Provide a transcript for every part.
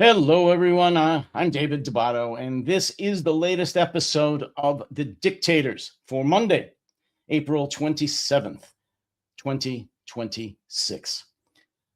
Hello, everyone. I'm David Dubato, and this is the latest episode of The Dictators for Monday, April 27th, 2026.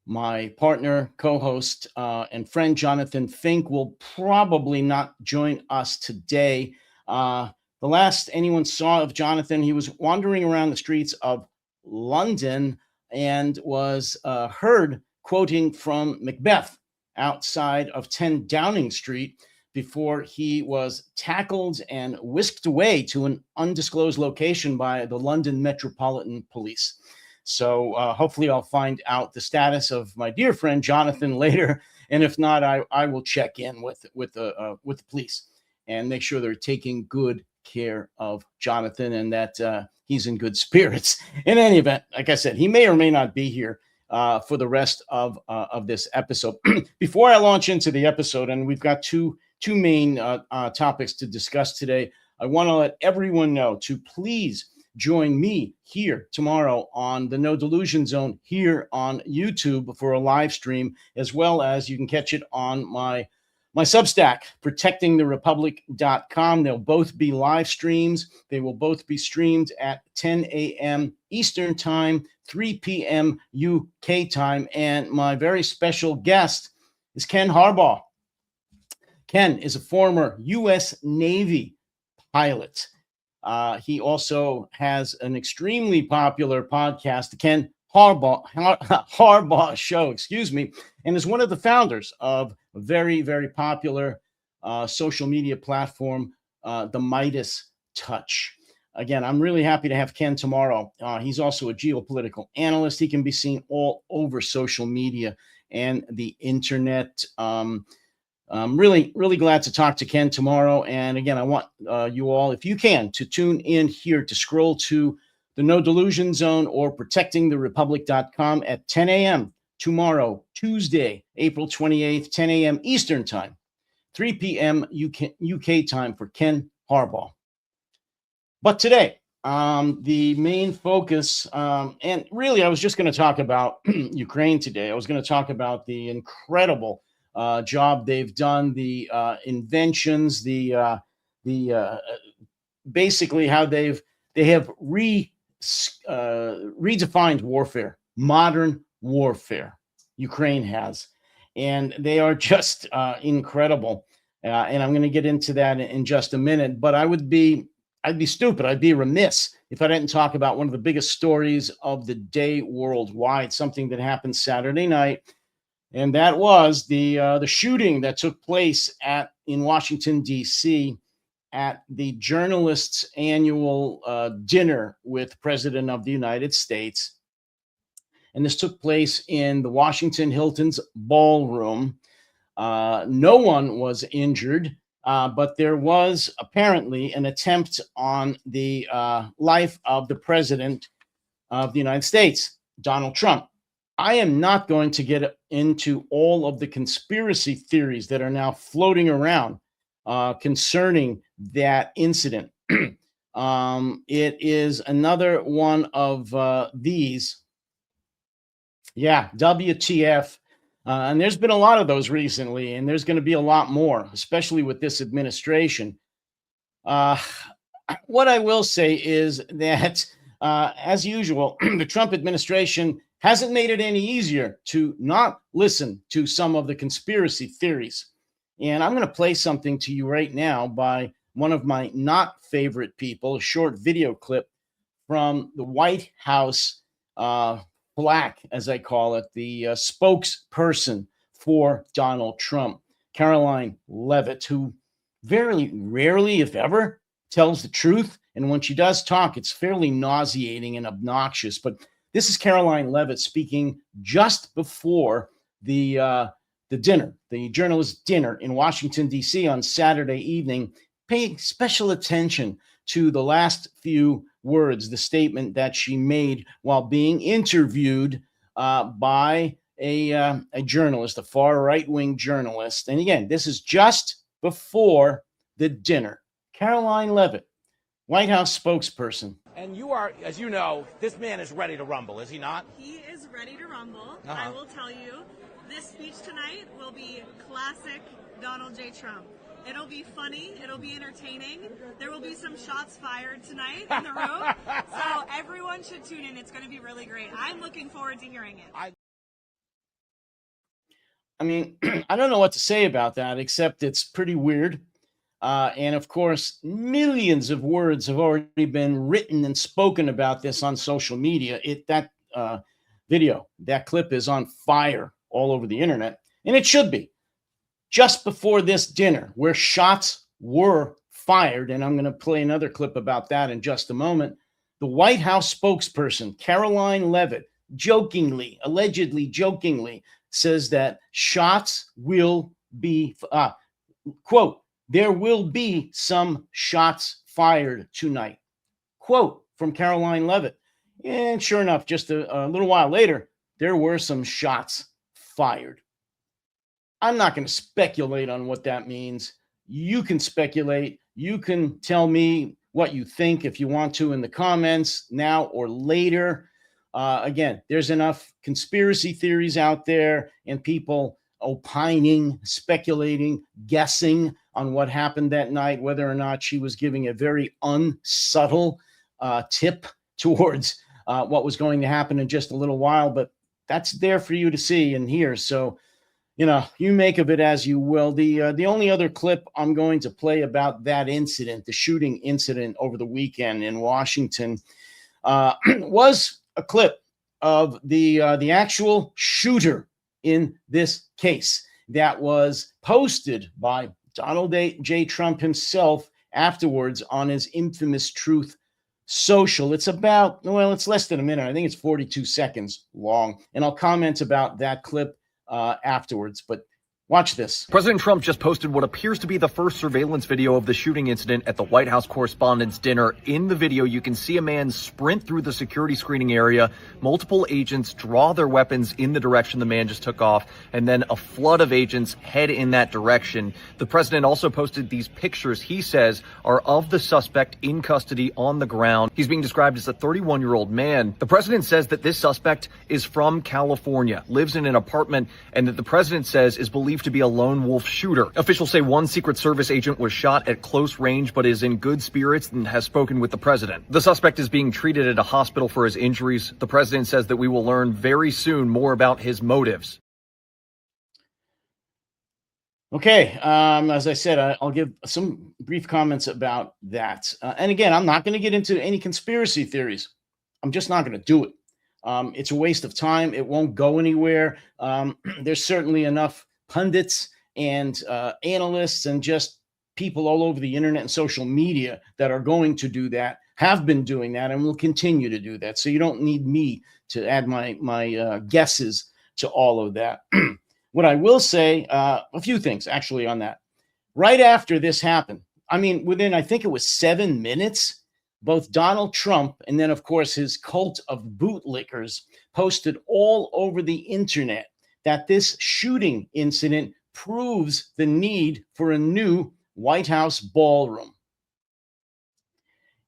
My partner, co host, and friend Jonathan Fink will probably not join us today. The last anyone saw of Jonathan, he was wandering around the streets of London and was heard quoting from Macbeth outside of 10 Downing Street before he was tackled and whisked away to an undisclosed location by the London Metropolitan Police. So hopefully I'll find out the status of my dear friend Jonathan later, and if not, I will check in with the police and make sure they're taking good care of Jonathan and that he's in good spirits. In any event, like I said, he may or may not be here for the rest of this episode. Before I launch into the episode, and we've got two main topics to discuss today, I want to let everyone know to please join me here tomorrow on the No Delusion Zone here on YouTube for a live stream, as well as you can catch it on my Substack, protectingtherepublic.com. They'll both be live streams. They will both be streamed at 10 a.m. Eastern Time, 3 p.m. UK time. And my very special guest is Ken Harbaugh. Ken is a former U.S. Navy pilot. He also has an extremely popular podcast, the Ken Harbaugh Show, and is one of the founders of a very, very popular social media platform, the Midas Touch. Again, I'm really happy to have Ken tomorrow. He's also a geopolitical analyst. He can be seen all over social media and the internet. I'm really, really glad to talk to Ken tomorrow. And again, I want you all, if you can, to tune in here, to scroll to the No Delusion Zone or protectingtherepublic.com at 10 a.m. tomorrow, Tuesday, April 28th, 10 a.m. Eastern Time, 3 p.m. UK time for Ken Harbaugh. But today, the main focus, and really, I was just going to talk about Ukraine today. I was going to talk about the incredible job they've done, the inventions, the basically how they have redefined warfare, modern warfare. Ukraine has, and they are just incredible. And I'm going to get into that in just a minute. But I'd be stupid. I'd be remiss if I didn't talk about one of the biggest stories of the day worldwide. Something that happened Saturday night. And that was the shooting that took place in Washington, D.C. at the journalists' annual dinner with President of the United States. And this took place in the Washington Hilton's ballroom. No one was injured, but there was apparently an attempt on the life of the President of the United States, Donald Trump. I am not going to get into all of the conspiracy theories that are now floating around concerning that incident. It is another one of these. Yeah, WTF. And there's been a lot of those recently, and there's going to be a lot more, especially with this administration. What I will say is that, as usual, the Trump administration hasn't made it any easier to not listen to some of the conspiracy theories. And I'm going to play something to you right now by one of my not favorite people, a short video clip from the White House black, as I call it, the spokesperson for Donald Trump, Caroline Leavitt, who very rarely, if ever, tells the truth. And when she does talk, it's fairly nauseating and obnoxious. But this is Caroline Leavitt speaking just before the dinner, the journalist dinner in Washington, D.C. on Saturday evening, paying special attention to the last few words, the statement that she made while being interviewed by a journalist, a far right-wing journalist. And again, this is just before the dinner. Caroline Leavitt, White House spokesperson. And you are, as you know, this man is ready to rumble, is he not? He is ready to rumble. Uh-huh. I will tell you, This speech tonight will be classic Donald J. Trump. It'll be funny. It'll be entertaining. There will be some shots fired tonight in the room. So everyone should tune in. It's going to be really great. I'm looking forward to hearing it. I mean, I don't know what to say about that, except it's pretty weird. And of course, millions of words have already been written and spoken about this on social media. That video, that clip is on fire all over the internet, and it should be. Just before this dinner, where shots were fired, and I'm going to play another clip about that in just a moment, the White House spokesperson, Caroline Leavitt, allegedly jokingly, says that shots will be, quote, there will be some shots fired tonight, quote, from Caroline Leavitt. And sure enough, just a little while later, there were some shots fired. I'm not going to speculate on what that means. You can speculate. You can tell me what you think if you want to in the comments now or later. Again, there's enough conspiracy theories out there and people opining, speculating, guessing on what happened that night, whether or not she was giving a very unsubtle tip towards what was going to happen in just a little while. But that's there for you to see and hear. So, you know, you make of it as you will. The only other clip I'm going to play about that incident, the shooting incident over the weekend in Washington, was a clip of the actual shooter in this case that was posted by Donald J. Trump himself afterwards on his infamous Truth Social. It's about, well, it's less than a minute. I think it's 42 seconds long. And I'll comment about that clip afterwards. But watch this. President Trump just posted what appears to be the first surveillance video of the shooting incident at the White House Correspondents' Dinner. In the video, you can see a man sprint through the security screening area. Multiple agents draw their weapons in the direction the man just took off, and then a flood of agents head in that direction. The president also posted these pictures he says are of the suspect in custody on the ground. He's being described as a 31-year-old man. The president says that this suspect is from California, lives in an apartment, and that the president says is believed to be a lone wolf shooter. Officials say one Secret Service agent was shot at close range but is in good spirits and has spoken with the president. The suspect is being treated at a hospital for his injuries. The president says that we will learn very soon more about his motives. Okay, as I said, I'll give some brief comments about that. And again, I'm not going to get into any conspiracy theories. I'm just not going to do it. It's a waste of time. It won't go anywhere. There's certainly enough pundits and analysts and just people all over the internet and social media that are going to do that, have been doing that, and will continue to do that. So you don't need me to add my guesses to all of that. What I will say, a few things actually on that. Right after this happened, I mean, within, I think it was 7 minutes, both Donald Trump and then, of course, his cult of bootlickers posted all over the internet that this shooting incident proves the need for a new White House ballroom.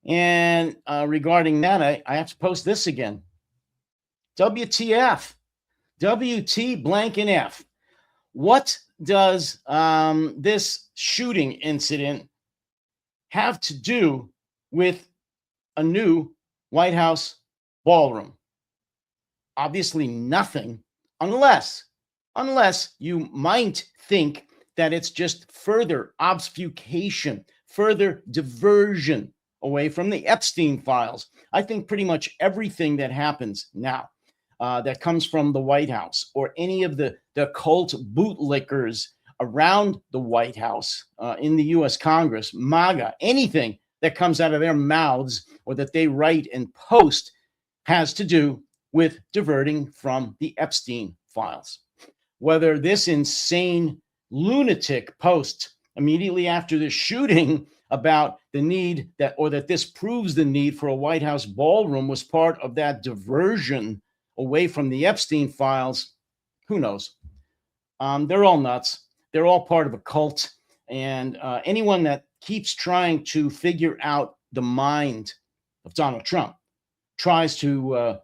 And regarding that, I have to post this again. WTF? WT blank and F. What does this shooting incident have to do with a new White House ballroom? Obviously nothing, unless you might think that it's just further obfuscation, further diversion away from the Epstein files. I think pretty much everything that happens now that comes from the White House or any of the cult bootlickers around the White House, in the U.S. Congress, MAGA, anything that comes out of their mouths or that they write and post has to do with diverting from the Epstein files. Whether this insane lunatic post immediately after the shooting about the need that this proves the need for a White House ballroom was part of that diversion away from the Epstein files, who knows? They're all nuts. They're all part of a cult. And anyone that keeps trying to figure out the mind of Donald Trump tries to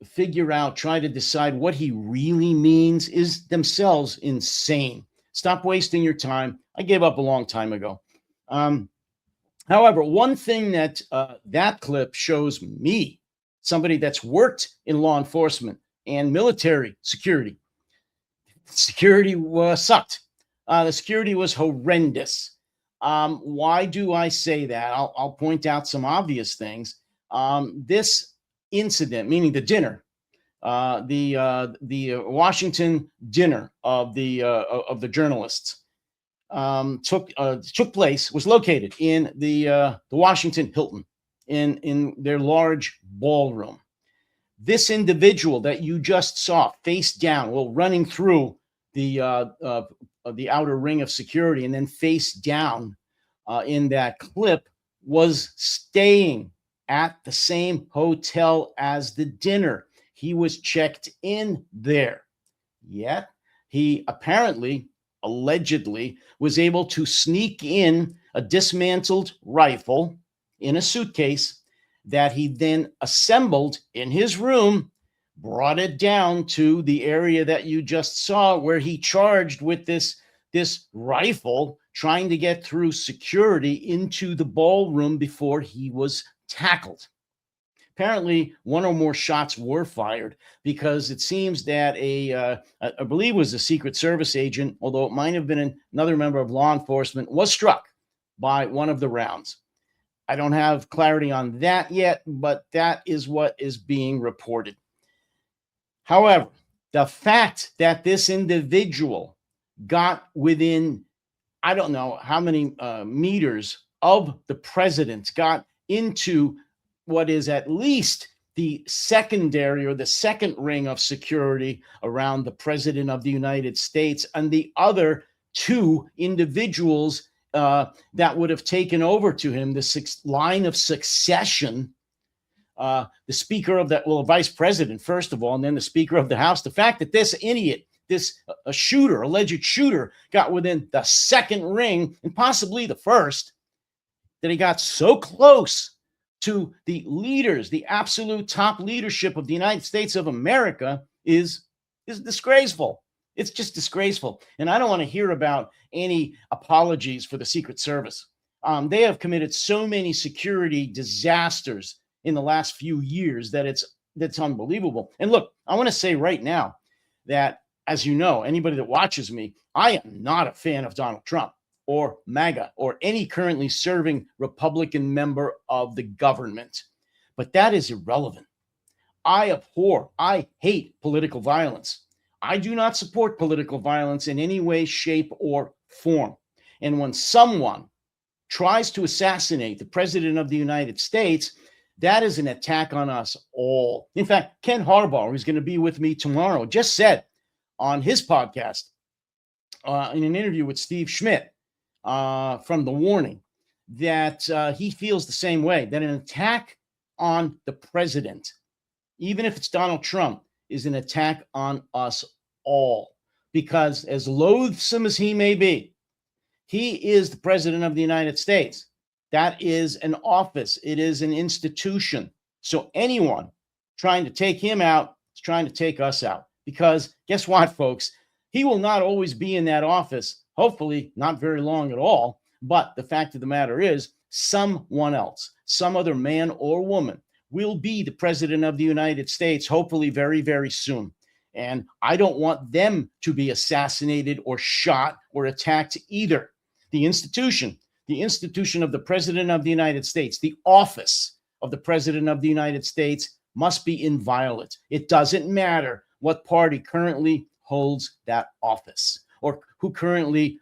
figure out, try to decide what he really means is themselves insane. Stop wasting your time. I gave up a long time ago. However, one thing that that clip shows me, somebody that's worked in law enforcement and military security sucked. The security was horrendous. Why do I say that? I'll point out some obvious things. This incident, meaning the dinner, the Washington dinner of the journalists, took place, was located in the Washington Hilton in their large ballroom. This individual that you just saw face down, well, running through the outer ring of security and then face down in that clip, was staying at the same hotel as the dinner. He was checked in there. Yet he allegedly was able to sneak in a dismantled rifle in a suitcase that he then assembled in his room, brought it down to the area that you just saw, where he charged with this rifle, trying to get through security into the ballroom before he was tackled. Apparently, one or more shots were fired, because it seems that I believe it was a Secret Service agent, although it might have been another member of law enforcement, was struck by one of the rounds. I don't have clarity on that yet, but that is what is being reported. However, the fact that this individual got within, I don't know how many meters of the president, got into what is at least the secondary or the second ring of security around the president of the United States, and the other two individuals that would have taken over to him the sixth line of succession, the speaker of that, well, vice president, first of all, and then the speaker of the House. The fact that this idiot, this alleged shooter, got within the second ring, and possibly the first, that he got so close to the leaders, the absolute top leadership of the United States of America, is disgraceful. It's just disgraceful. And I don't want to hear about any apologies for the Secret Service. They have committed so many security disasters in the last few years that that's unbelievable. And look, I want to say right now that, as you know, anybody that watches me, I am not a fan of Donald Trump or MAGA or any currently serving Republican member of the government. But that is irrelevant. I hate political violence. I do not support political violence in any way, shape, or form. And when someone tries to assassinate the president of the United States, that is an attack on us all. In fact, Ken Harbaugh, who's going to be with me tomorrow, just said on his podcast, in an interview with Steve Schmidt from The Warning, that he feels the same way, that an attack on the president, even if it's Donald Trump, is an attack on us all. Because as loathsome as he may be, he is the president of the United States. That is an office. It is an institution. So anyone trying to take him out is trying to take us out. Because guess what, folks? He will not always be in that office. Hopefully not very long at all. But the fact of the matter is, someone else, some other man or woman, will be the president of the United States, hopefully very, very soon. And I don't want them to be assassinated or shot or attacked either. The institution of the president of the United States, the office of the president of the United States, must be inviolate. It doesn't matter what party currently holds that office or who currently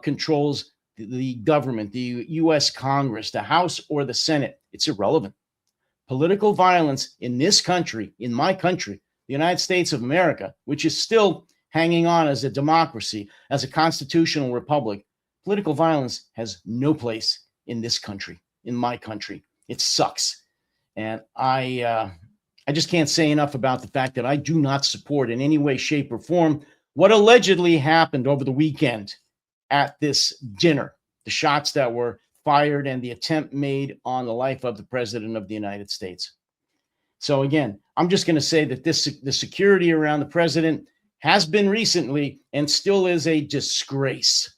controls the government, the U.S. Congress, the House, or the Senate. It's irrelevant. Political violence in this country, in my country, the United States of America, which is still hanging on as a democracy, as a constitutional republic, political violence has no place in this country, in my country. It sucks. And I just can't say enough about the fact that I do not support in any way, shape, or form what allegedly happened over the weekend at this dinner, the shots that were fired and the attempt made on the life of the president of the United States. So again, I'm just going to say that the security around the president has been recently and still is a disgrace.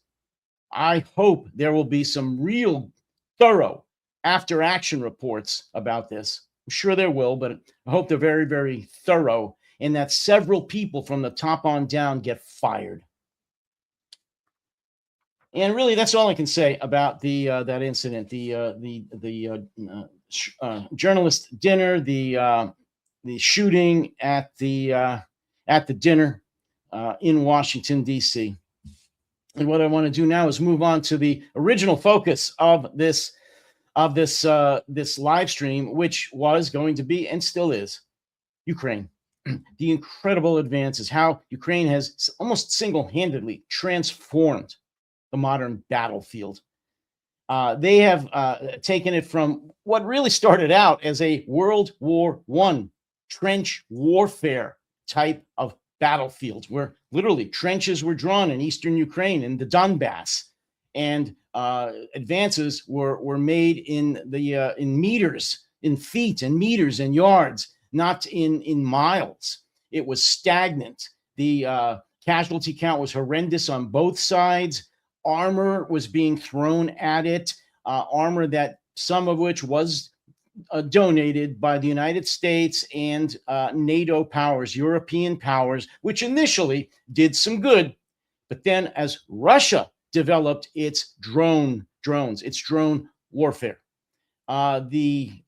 I hope there will be some real thorough after action reports about this. I'm sure there will, but I hope they're very, very thorough and that several people from the top on down get fired. And really, that's all I can say about that incident, the journalist dinner, the shooting at the dinner in Washington, D.C. And what I want to do now is move on to the original focus of this live stream, which was going to be and still is Ukraine. The incredible advances, how Ukraine has almost single-handedly transformed the modern battlefield. They have taken it from what really started out as a World War I trench warfare type of battlefield, where literally trenches were drawn in eastern Ukraine, in the Donbass, and advances were made in meters, in feet, and meters, and yards, not in miles. It was stagnant. The casualty count was horrendous on both sides. Armor was being thrown at it, armor that some of which was donated by the United States and NATO powers, European powers, which initially did some good. But then as Russia developed its drones, its drone warfare, the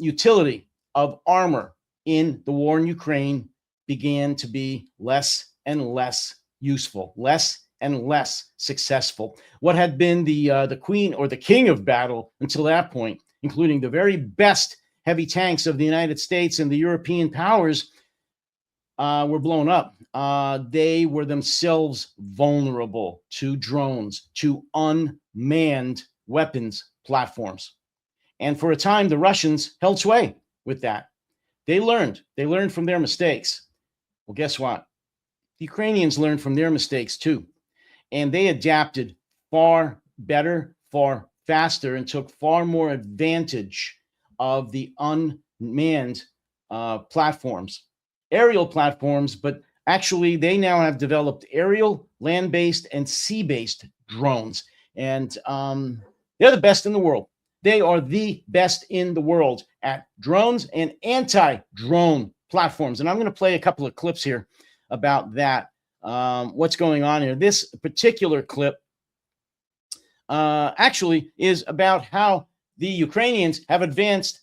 utility of armor in the war in Ukraine began to be less and less useful, less and less successful. What had been the queen or the king of battle until that point, including the very best heavy tanks of the United States and the European powers, were blown up. They were themselves vulnerable to drones, to unmanned weapons platforms. And for a time, the Russians held sway with that. They learned from their mistakes. Well, guess what? The Ukrainians learned from their mistakes too. And they adapted far better, far faster, and took far more advantage of the unmanned platforms, aerial platforms, but actually they now have developed aerial, land-based, and sea-based drones. And they're the best in the world. They are the best in the world at drones and anti-drone platforms. And I'm going to play a couple of clips here about that. What's going on here. This particular clip actually is about how the Ukrainians have advanced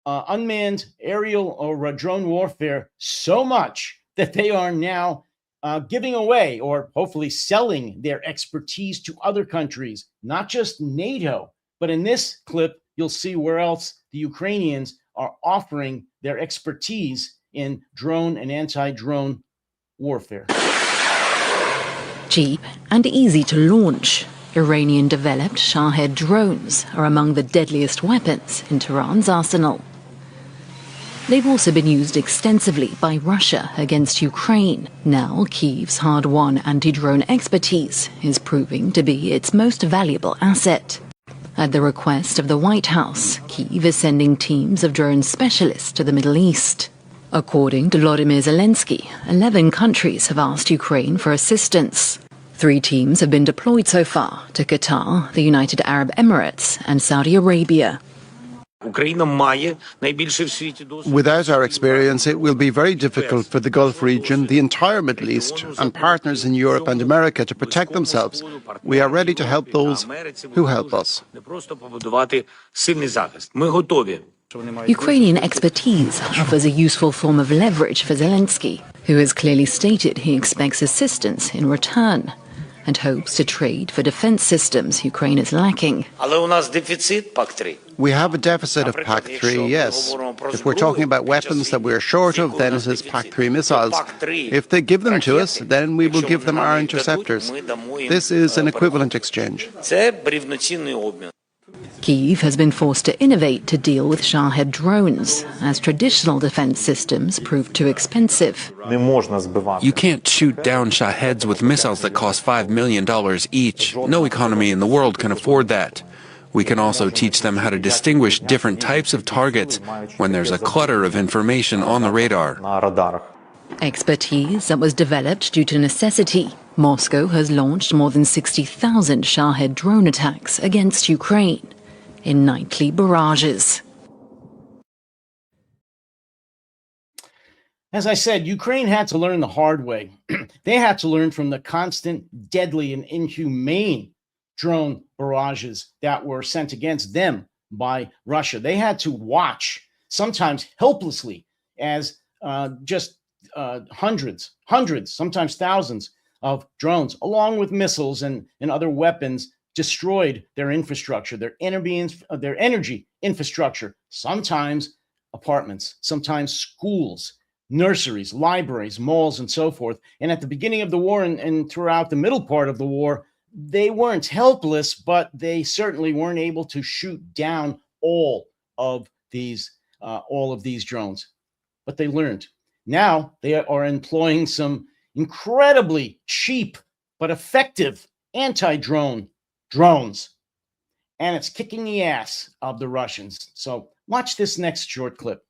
unmanned aerial or drone warfare so much that they are now giving away or hopefully selling their expertise to other countries, not just NATO, but in this clip, you'll see where else the Ukrainians are offering their expertise in drone and anti-drone warfare. Cheap and easy to launch, Iranian-developed Shahed drones are among the deadliest weapons in Tehran's arsenal. They've also been used extensively by Russia against Ukraine. Now, Kyiv's hard-won anti-drone expertise is proving to be its most valuable asset. At the request of the White House, Kyiv is sending teams of drone specialists to the Middle East. According to Volodymyr Zelensky, 11 countries have asked Ukraine for assistance. 3 teams have been deployed so far to Qatar, the United Arab Emirates, and Saudi Arabia. Without our experience, it will be very difficult for the Gulf region, the entire Middle East, and partners in Europe and America to protect themselves. We are ready to help those who help us. Ukrainian expertise offers a useful form of leverage for Zelensky, who has clearly stated he expects assistance in return and hopes to trade for defense systems Ukraine is lacking. We have a deficit of PAC-3, yes. If we're talking about weapons that we're short of, then it is PAC-3 missiles. If they give them to us, then we will give them our interceptors. This is an equivalent exchange. Kyiv has been forced to innovate to deal with Shahed drones, as traditional defense systems proved too expensive. You can't shoot down Shaheds with missiles that cost $5 million each. No economy in the world can afford that. We can also teach them how to distinguish different types of targets when there's a clutter of information on the radar. Expertise that was developed due to necessity. Moscow has launched more than 60,000 Shahed drone attacks against Ukraine in nightly barrages. As I said, Ukraine had to learn the hard way. They had to learn from the constant, deadly, and inhumane drone barrages that were sent against them by Russia. They had to watch, sometimes helplessly, as just hundreds, sometimes thousands of drones, along with missiles and other weapons, destroyed their infrastructure, their energy infrastructure, sometimes apartments, sometimes schools, nurseries, libraries, malls, and so forth. And at the beginning of the war and throughout the middle part of the war, they weren't helpless, but they certainly weren't able to shoot down all of these drones. But they learned. Now they are employing some incredibly cheap but effective anti-drone drones. And it's kicking the ass of the Russians. So watch this next short clip.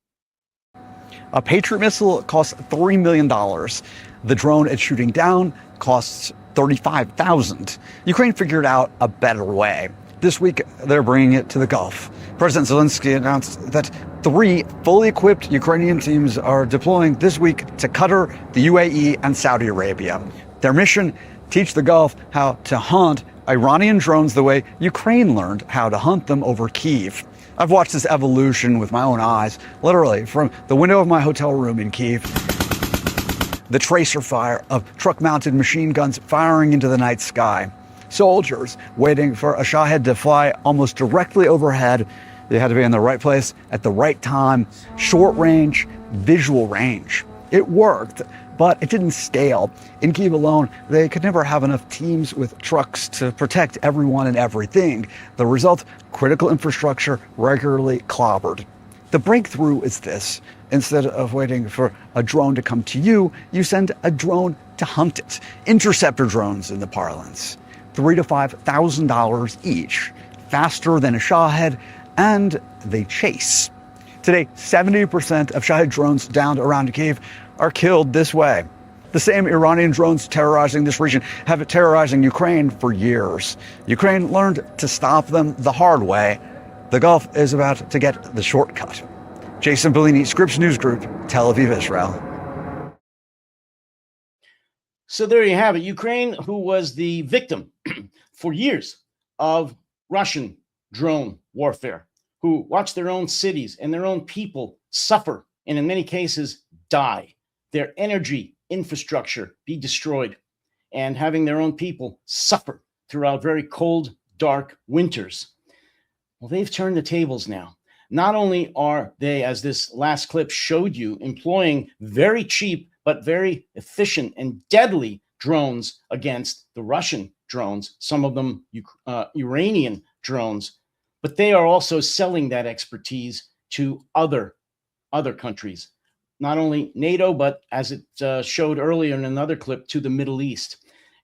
A Patriot missile costs $3 million. The drone it's shooting down costs $35,000. Ukraine figured out a better way. This week, they're bringing it to the Gulf. President Zelensky announced that 3 fully equipped Ukrainian teams are deploying this week to Qatar, the UAE, and Saudi Arabia. Their mission, teach the Gulf how to hunt Iranian drones the way Ukraine learned how to hunt them over Kyiv. I've watched this evolution with my own eyes, literally from the window of my hotel room in Kyiv. The tracer fire of truck-mounted machine guns firing into the night sky. Soldiers waiting for a Shahed to fly almost directly overhead. They had to be in the right place at the right time. Short range, visual range. It worked, but it didn't scale. In Kyiv alone, they could never have enough teams with trucks to protect everyone and everything. The result, critical infrastructure regularly clobbered. The breakthrough is this. Instead of waiting for a drone to come to you, you send a drone to hunt it. Interceptor drones in the parlance. $3,000 to $5,000 each. Faster than a Shahed, and they chase. Today, 70% of Shahed drones downed around Kyiv are killed this way. The same Iranian drones terrorizing this region have been terrorizing Ukraine for years. Ukraine learned to stop them the hard way. The Gulf is about to get the shortcut. Jason Bellini, Scripps News Group, Tel Aviv, Israel. So there you have it. Ukraine, who was the victim for years of Russian drone warfare, who watched their own cities and their own people suffer, and in many cases die, their energy infrastructure be destroyed, and having their own people suffer throughout very cold, dark winters. Well, they've turned the tables now. Not only are they, as this last clip showed you, employing very cheap but very efficient and deadly drones against the Russian drones, some of them Iranian drones, but they are also selling that expertise to other countries, not only NATO, but as it showed earlier in another clip, to the Middle East.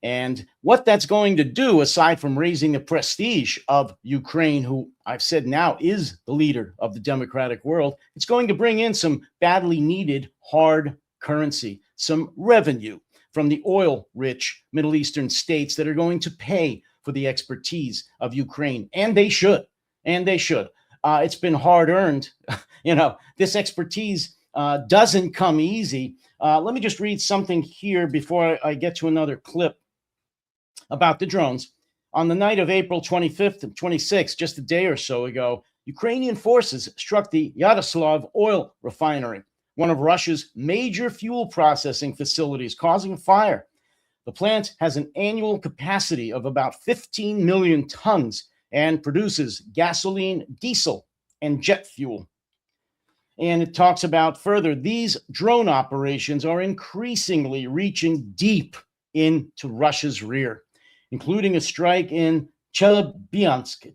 And what that's going to do, aside from raising the prestige of Ukraine, who I've said now is the leader of the democratic world, it's going to bring in some badly needed hard currency, some revenue from the oil-rich Middle Eastern states that are going to pay for the expertise of Ukraine. And they should. And they should. It's been hard-earned. This expertise doesn't come easy. Let me just read something here before I get to another clip about the drones. On the night of April 25th and 26th, just a day or so ago, Ukrainian forces struck the Yaroslav oil refinery, one of Russia's major fuel processing facilities, causing a fire. The plant has an annual capacity of about 15 million tons and produces gasoline, diesel, and jet fuel. And it talks about further, these drone operations are increasingly reaching deep into Russia's rear, including a strike in Chelyabinsk,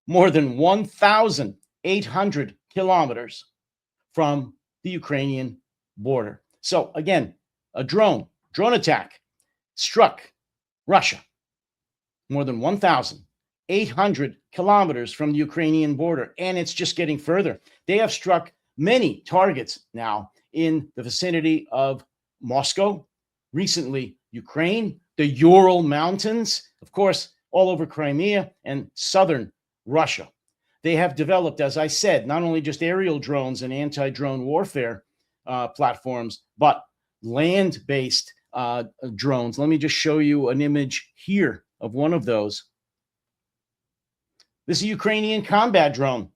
more than 1,800 kilometers from the Ukrainian border. So again, a drone attack struck Russia. more than 1,800 kilometers from the Ukrainian border, and it's just getting further. They have struck many targets now in the vicinity of Moscow, recently Ukraine, the Ural Mountains, of course, all over Crimea and southern Russia. They have developed, as I said, not only just aerial drones and anti-drone warfare platforms, but land-based drones. Let me just show you an image here of one of those. This is a Ukrainian combat drone.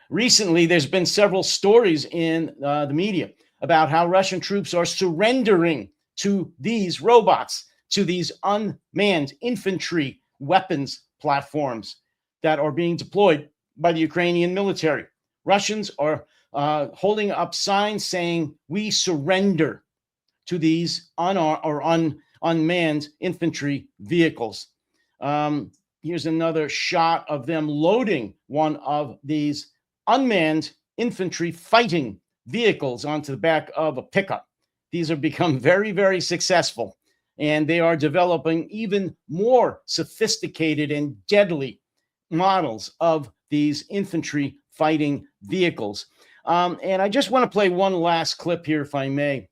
Recently, there's been several stories in the media about how Russian troops are surrendering to these robots, to these unmanned infantry weapons platforms that are being deployed by the Ukrainian military. Russians are holding up signs saying, "We surrender" to these unmanned infantry vehicles. Here's another shot of them loading one of these unmanned infantry fighting vehicles onto the back of a pickup. These have become very, very successful, and they are developing even more sophisticated and deadly models of these infantry fighting vehicles. And I just want to play one last clip here, if I may.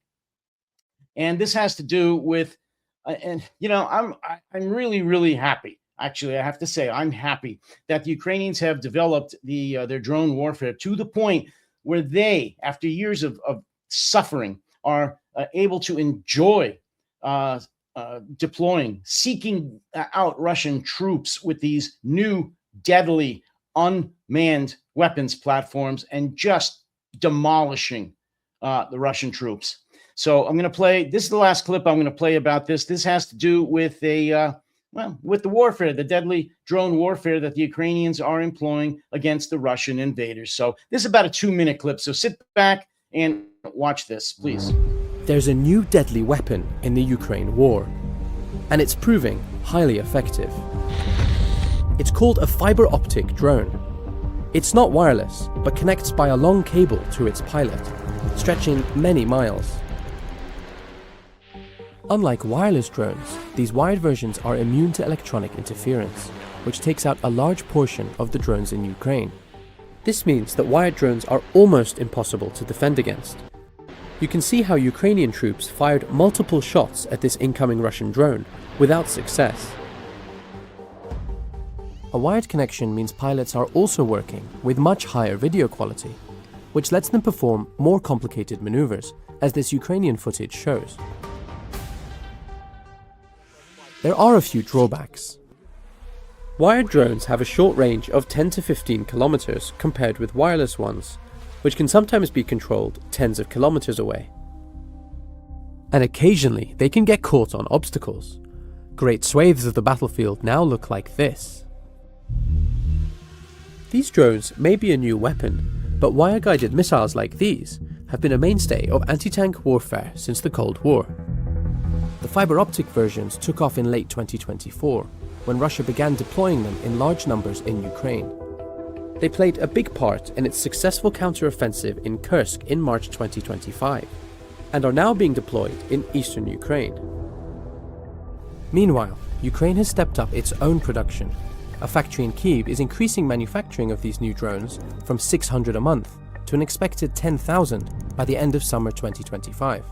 And this has to do with, I'm really, really happy. Actually, I have to say, I'm happy that the Ukrainians have developed their drone warfare to the point where they, after years of suffering, are able to enjoy deploying, seeking out Russian troops with these new deadly unmanned weapons platforms and just demolishing the Russian troops. So I'm going to play, this is the last clip I'm going to play about this. This has to do with with the warfare, the deadly drone warfare that the Ukrainians are employing against the Russian invaders. So this is about a 2-minute clip. So sit back and watch this, please. There's a new deadly weapon in the Ukraine war, and it's proving highly effective. It's called a fiber optic drone. It's not wireless, but connects by a long cable to its pilot, stretching many miles. Unlike wireless drones, these wired versions are immune to electronic interference, which takes out a large portion of the drones in Ukraine. This means that wired drones are almost impossible to defend against. You can see how Ukrainian troops fired multiple shots at this incoming Russian drone without success. A wired connection means pilots are also working with much higher video quality, which lets them perform more complicated maneuvers, as this Ukrainian footage shows. There are a few drawbacks. Wired drones have a short range of 10 to 15 kilometers compared with wireless ones, which can sometimes be controlled tens of kilometers away. And occasionally they can get caught on obstacles. Great swathes of the battlefield now look like this. These drones may be a new weapon, but wire-guided missiles like these have been a mainstay of anti-tank warfare since the Cold War. The fiber optic versions took off in late 2024, when Russia began deploying them in large numbers in Ukraine. They played a big part in its successful counter-offensive in Kursk in March 2025, and are now being deployed in eastern Ukraine. Meanwhile, Ukraine has stepped up its own production. A factory in Kyiv is increasing manufacturing of these new drones from 600 a month to an expected 10,000 by the end of summer 2025.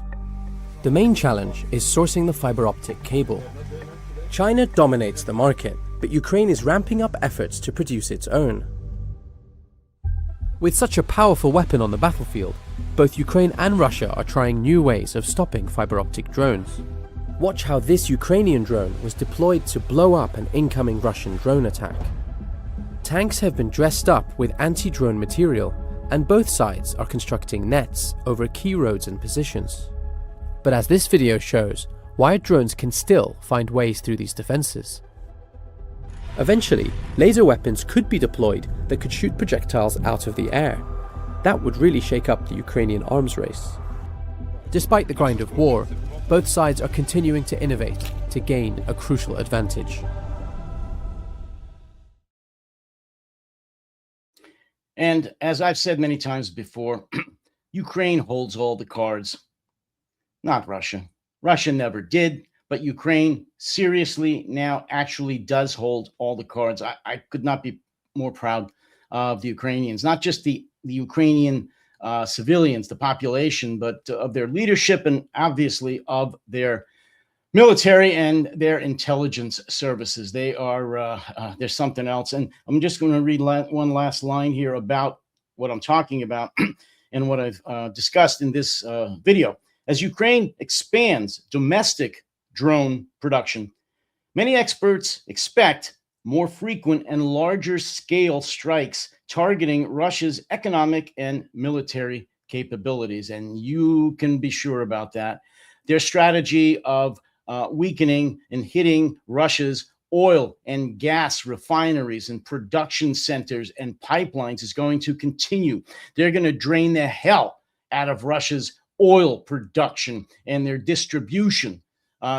The main challenge is sourcing the fiber optic cable. China dominates the market, but Ukraine is ramping up efforts to produce its own. With such a powerful weapon on the battlefield, both Ukraine and Russia are trying new ways of stopping fiber optic drones. Watch how this Ukrainian drone was deployed to blow up an incoming Russian drone attack. Tanks have been dressed up with anti-drone material, and both sides are constructing nets over key roads and positions. But as this video shows, wired drones can still find ways through these defenses. Eventually, laser weapons could be deployed that could shoot projectiles out of the air. That would really shake up the Ukrainian arms race. Despite the grind of war, both sides are continuing to innovate to gain a crucial advantage. And as I've said many times before, Ukraine holds all the cards, not Russia. Russia never did, but Ukraine seriously now actually does hold all the cards. I could not be more proud of the Ukrainians, not just the Ukrainian civilians, the population, but of their leadership and obviously of their military and their intelligence services. They are there's something else. And I'm just going to read one last line here about what I'm talking about and what I've discussed in this video. As Ukraine expands domestic drone production, many experts expect more frequent and larger scale strikes targeting Russia's economic and military capabilities. And you can be sure about that. Their strategy of weakening and hitting Russia's oil and gas refineries and production centers and pipelines is going to continue. They're going to drain the hell out of Russia's oil production and their distribution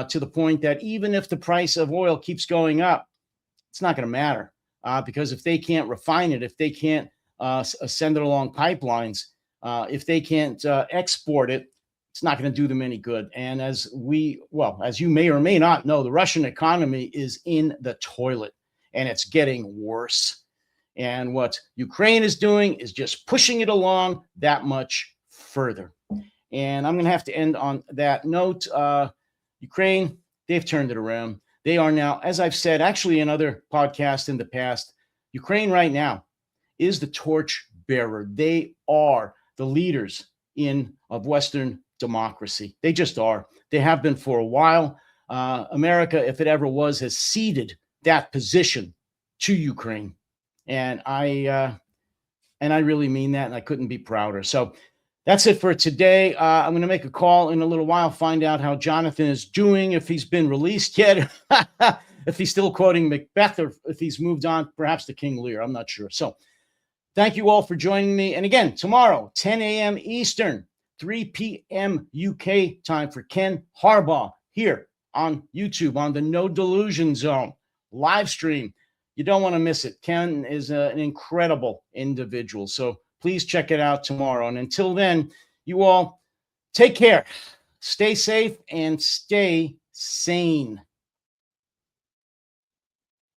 to the point that even if the price of oil keeps going up, it's not going to matter because if they can't refine it, if they can't send it along pipelines, if they can't export it, it's not going to do them any good. And as you may or may not know, the Russian economy is in the toilet and it's getting worse. And what Ukraine is doing is just pushing it along that much further. And I'm going to have to end on that note. Ukraine, they've turned it around. They are now, as I've said, actually in other podcasts in the past, Ukraine right now is the torch bearer. They are the leaders of Western democracy. They just are. They have been for a while. America, if it ever was, has ceded that position to Ukraine. And I really mean that, and I couldn't be prouder. So that's it for today. I'm going to make a call in a little while, find out how Jonathan is doing, if he's been released yet, if he's still quoting Macbeth, or if he's moved on, perhaps to King Lear. I'm not sure. So thank you all for joining me. And again, tomorrow, 10 a.m. Eastern, 3 p.m. UK time for Ken Harbaugh here on YouTube on the No Delusion Zone live stream. You don't want to miss it. Ken is an incredible individual. So please check it out tomorrow. And until then, you all take care, stay safe, and stay sane.